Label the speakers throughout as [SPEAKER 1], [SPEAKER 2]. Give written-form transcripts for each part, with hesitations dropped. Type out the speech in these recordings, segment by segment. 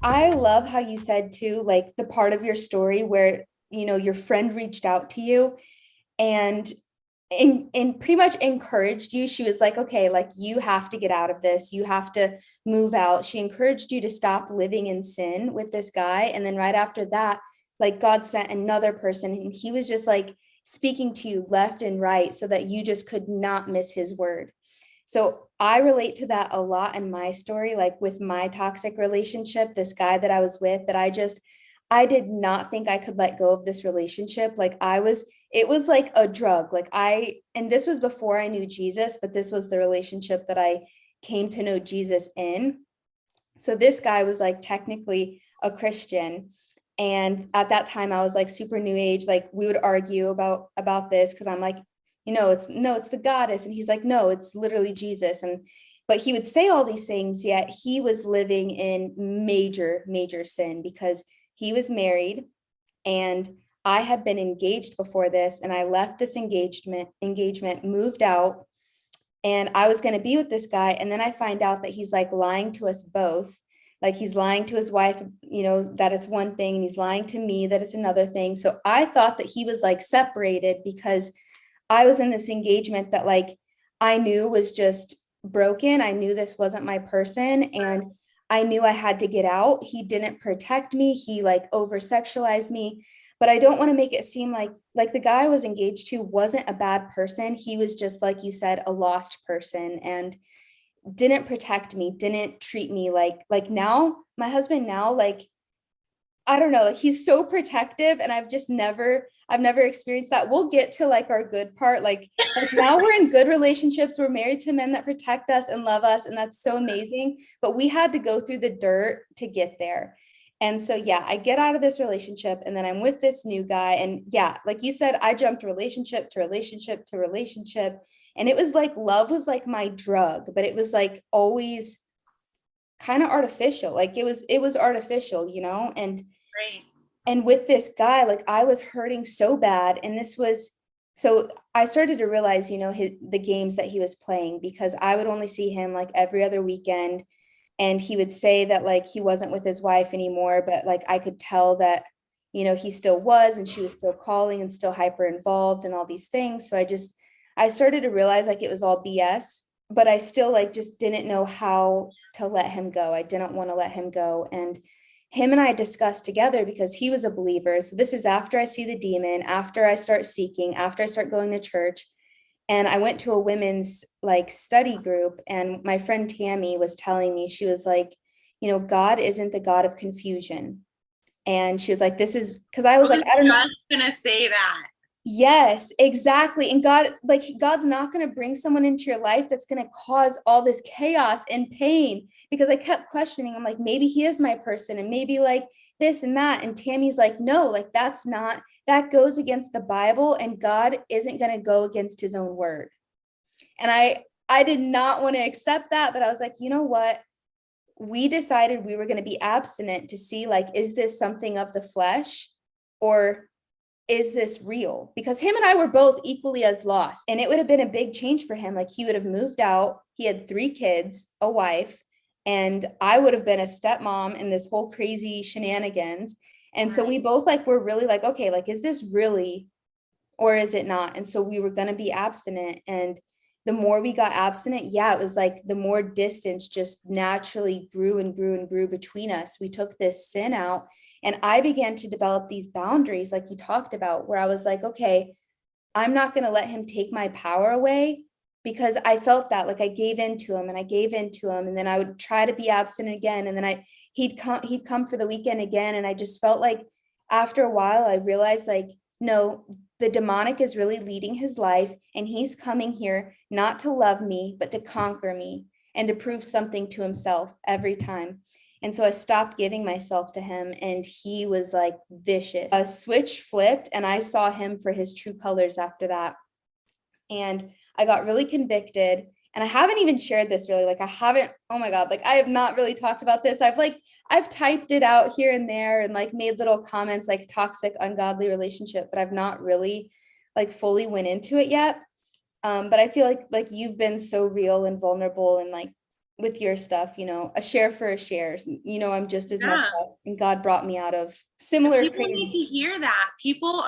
[SPEAKER 1] I love how you said too, like the part of your story where, your friend reached out to you and and pretty much encouraged you. She was like, okay, like you have to get out of this. You have to move out. She encouraged you to stop living in sin with this guy. And then right after that, like God sent another person and he was just like speaking to you left and right so that you just could not miss his word. So I relate to that a lot in my story, like with my toxic relationship, this guy that I was with, that I did not think I could let go of this relationship. It was like a drug. And this was before I knew Jesus, but this was the relationship that I came to know Jesus in. So this guy was like technically a Christian. And at that time I was like super new age. Like we would argue about this because I'm like, it's no, it's the goddess. And he's like, no, it's literally Jesus. And but he would say all these things, yet he was living in major, major sin because he was married and I had been engaged before this and I left this engagement, moved out, and I was going to be with this guy. And then I find out that he's like lying to us both. Like he's lying to his wife, that it's one thing, and he's lying to me that it's another thing. So I thought that he was like separated because I was in this engagement that like I knew was just broken. I knew this wasn't my person and I knew I had to get out. He didn't protect me. He like over sexualized me. But I don't want to make it seem like the guy I was engaged to wasn't a bad person. He was just like you said, a lost person and didn't protect me, didn't treat me like now my husband now like I don't know, like he's so protective and I've never experienced that. We'll get to like our good part. Like now we're in good relationships. We're married to men that protect us and love us. And that's so amazing. But we had to go through the dirt to get there. And so, yeah, I get out of this relationship and then I'm with this new guy. And yeah, like you said, I jumped relationship to relationship to relationship. And it was like love was like my drug, but it was like always kind of artificial. Like it was artificial,
[SPEAKER 2] Right.
[SPEAKER 1] and with this guy, like I was hurting so bad. And this was, so I started to realize, the games that he was playing because I would only see him like every other weekend. And he would say that like he wasn't with his wife anymore, but like I could tell that, he still was and she was still calling and still hyper involved and all these things. So I started to realize like it was all BS, but I still like just didn't know how to let him go. I didn't want to let him go. And him and I discussed together because he was a believer. So this is after I see the demon, after I start seeking, after I start going to church. And I went to a women's like study group, and my friend Tammy was telling me, she was like, God isn't the God of confusion. And she was like, this is because I
[SPEAKER 2] I
[SPEAKER 1] was like,
[SPEAKER 2] was
[SPEAKER 1] I don't know.
[SPEAKER 2] just gonna say that.
[SPEAKER 1] Yes, exactly. And God's not going to bring someone into your life that's going to cause all this chaos and pain because I kept questioning. I'm like, maybe he is my person and maybe like this and that. And Tammy's like, no, like that goes against the Bible and God isn't going to go against his own word. And I did not want to accept that, but I was like, you know what? We decided we were going to be abstinent to see like, is this something of the flesh or is this real? Because him and I were both equally as lost. And it would have been a big change for him. Like he would have moved out. He had 3 kids, a wife, and I would have been a stepmom in this whole crazy shenanigans. And so we both like were really like, okay, like, is this really or is it not? And so we were going to be abstinent. And the more we got abstinent, yeah, it was like the more distance just naturally grew and grew and grew between us. We took this sin out. And I began to develop these boundaries, like you talked about, where I was like, okay, I'm not going to let him take my power away because I felt that like I gave in to him and I gave in to him. And then I would try to be abstinent again. And then he'd come for the weekend again. And I just felt like after a while, I realized like, no, the demonic is really leading his life and he's coming here not to love me, but to conquer me and to prove something to himself every time. And so I stopped giving myself to him and he was like vicious. A switch flipped and I saw him for his true colors after that. And I got really convicted. And I haven't even shared this really. Like I haven't, oh my God, like I have not really talked about this. I've typed it out here and there and like made little comments like toxic, ungodly relationship, but I've not really like fully went into it yet. But I feel like you've been so real and vulnerable and like with your stuff, a share for a share. I'm just as messed
[SPEAKER 2] Yeah.
[SPEAKER 1] up, and God brought me out of
[SPEAKER 2] And
[SPEAKER 1] similar
[SPEAKER 2] people need
[SPEAKER 1] crazy.
[SPEAKER 2] to hear that. People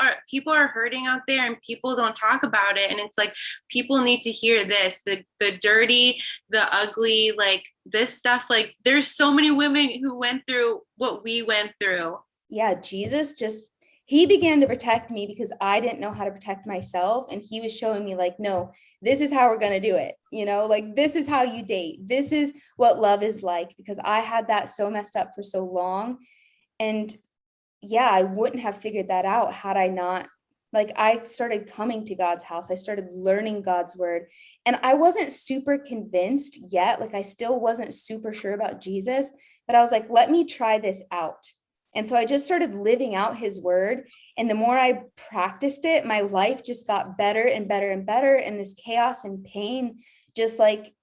[SPEAKER 2] are hurting out there and people don't talk about it. And it's like people need to hear this, the dirty, the ugly, like this stuff. Like there's so many women who went through what we went through.
[SPEAKER 1] Yeah, Jesus just, he began to protect me because I didn't know how to protect myself. And he was showing me, like, no, this is how we're going to do it. Like, this is how you date. This is what love is like, because I had that so messed up for so long. And yeah, I wouldn't have figured that out had I not, like, I started coming to God's house. I started learning God's word. And I wasn't super convinced yet. Like, I still wasn't super sure about Jesus, but I was like, let me try this out. And so I just started living out his word. And the more I practiced it, my life just got better and better and better. And this chaos and pain just like,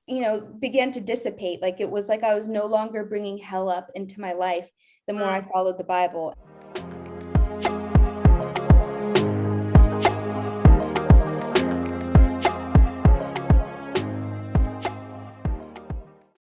[SPEAKER 1] began to dissipate. Like, it was like I was no longer bringing hell up into my life the more I followed the Bible.